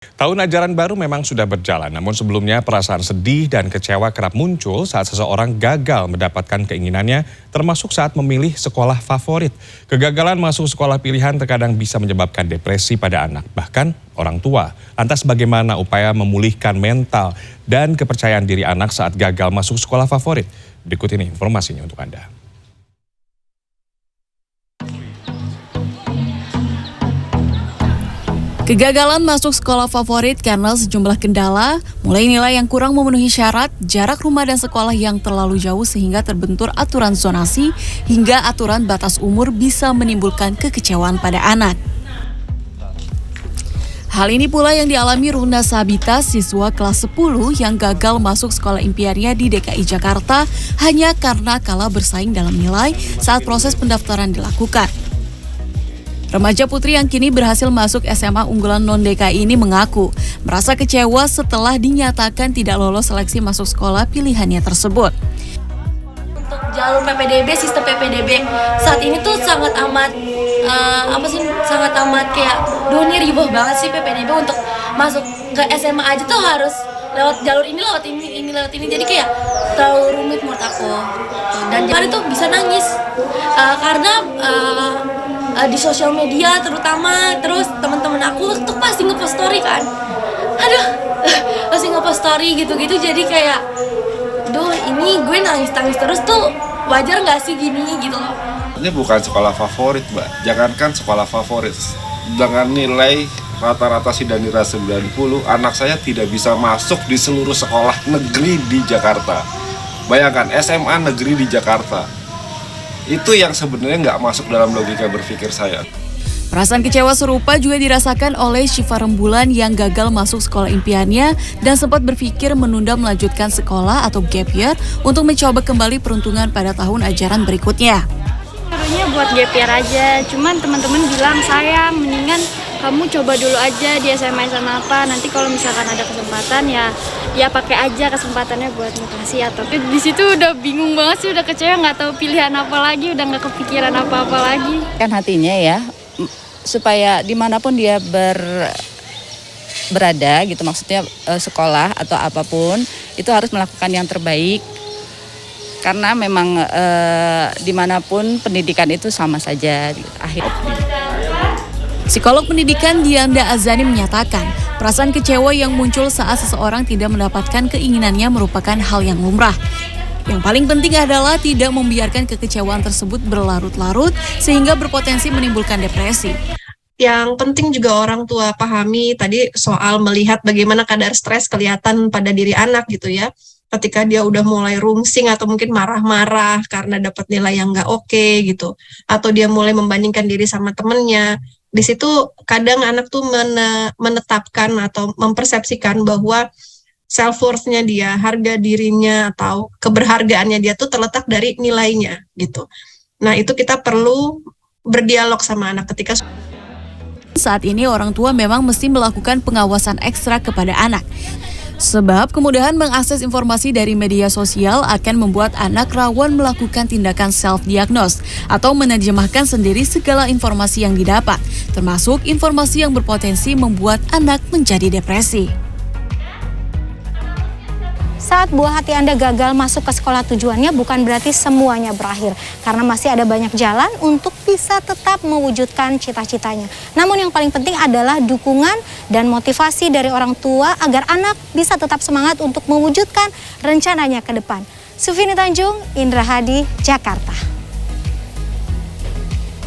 Tahun ajaran baru memang sudah berjalan, namun sebelumnya perasaan sedih dan kecewa kerap muncul saat seseorang gagal mendapatkan keinginannya, termasuk saat memilih sekolah favorit. Kegagalan masuk sekolah pilihan terkadang bisa menyebabkan depresi pada anak, bahkan orang tua. Lantas bagaimana upaya memulihkan mental dan kepercayaan diri anak saat gagal masuk sekolah favorit? Berikut ini informasinya untuk Anda. Kegagalan masuk sekolah favorit karena sejumlah kendala, mulai nilai yang kurang memenuhi syarat, jarak rumah dan sekolah yang terlalu jauh sehingga terbentur aturan zonasi, hingga aturan batas umur bisa menimbulkan kekecewaan pada anak. Hal ini pula yang dialami Runa Sabita, siswa kelas 10 yang gagal masuk sekolah impiannya di DKI Jakarta hanya karena kalah bersaing dalam nilai saat proses pendaftaran dilakukan. Remaja putri yang kini berhasil masuk SMA unggulan non-DKI ini mengaku merasa kecewa setelah dinyatakan tidak lolos seleksi masuk sekolah pilihannya tersebut. Untuk jalur PPDB, sistem PPDB saat ini tuh sangat amat sangat amat kayak dunia ribuh banget sih PPDB untuk masuk ke SMA aja tuh harus lewat jalur ini, lewat ini, jadi kayak terlalu rumit menurut aku. Dan kemarin tuh bisa nangis karena di sosial media terutama, terus teman-teman aku tuh pasti ngepost story kan, pasti ngepost story gitu-gitu, jadi kayak, ini gue nangis terus tuh wajar nggak sih gini gitu loh. Ini bukan sekolah favorit, Mbak. Jangankan sekolah favorit, dengan nilai rata-rata Sidanira 90, anak saya tidak bisa masuk di seluruh sekolah negeri di Jakarta. Bayangkan, SMA negeri di Jakarta. Itu yang sebenarnya nggak masuk dalam logika berpikir saya. Perasaan kecewa serupa juga dirasakan oleh Syifa Rembulan yang gagal masuk sekolah impiannya dan sempat berpikir menunda melanjutkan sekolah atau gap year untuk mencoba kembali peruntungan pada tahun ajaran berikutnya. Sebenarnya buat gap year aja, cuman teman-teman bilang saya mendingan kamu coba dulu aja di SMA apa, nanti kalau misalkan ada kesempatan ya pakai aja kesempatannya buat mutasi atau di situ udah bingung banget sih, udah kecewa, nggak tahu pilihan apa lagi, udah nggak kepikiran apa-apa lagi. Kan hatinya ya supaya dimanapun dia berada gitu, maksudnya sekolah atau apapun itu harus melakukan yang terbaik karena memang dimanapun pendidikan itu sama saja akhir. Psikolog pendidikan Dianda Azani menyatakan, perasaan kecewa yang muncul saat seseorang tidak mendapatkan keinginannya merupakan hal yang lumrah. Yang paling penting adalah tidak membiarkan kekecewaan tersebut berlarut-larut sehingga berpotensi menimbulkan depresi. Yang penting juga orang tua pahami tadi soal melihat bagaimana kadar stres kelihatan pada diri anak gitu ya. Ketika dia udah mulai rungsing atau mungkin marah-marah karena dapat nilai yang nggak oke gitu. Atau dia mulai membandingkan diri sama temennya. Di situ kadang anak tuh menetapkan atau mempersepsikan bahwa self-worth-nya dia, harga dirinya atau keberhargaannya dia tuh terletak dari nilainya gitu. Nah itu kita perlu berdialog sama anak ketika saat ini orang tua memang mesti melakukan pengawasan ekstra kepada anak. Sebab kemudahan mengakses informasi dari media sosial akan membuat anak rawan melakukan tindakan self-diagnose atau menerjemahkan sendiri segala informasi yang didapat, termasuk informasi yang berpotensi membuat anak menjadi depresi. Saat buah hati Anda gagal masuk ke sekolah tujuannya bukan berarti semuanya berakhir. Karena masih ada banyak jalan untuk bisa tetap mewujudkan cita-citanya. Namun yang paling penting adalah dukungan dan motivasi dari orang tua agar anak bisa tetap semangat untuk mewujudkan rencananya ke depan. Sufini Tanjung, Indra Hadi, Jakarta.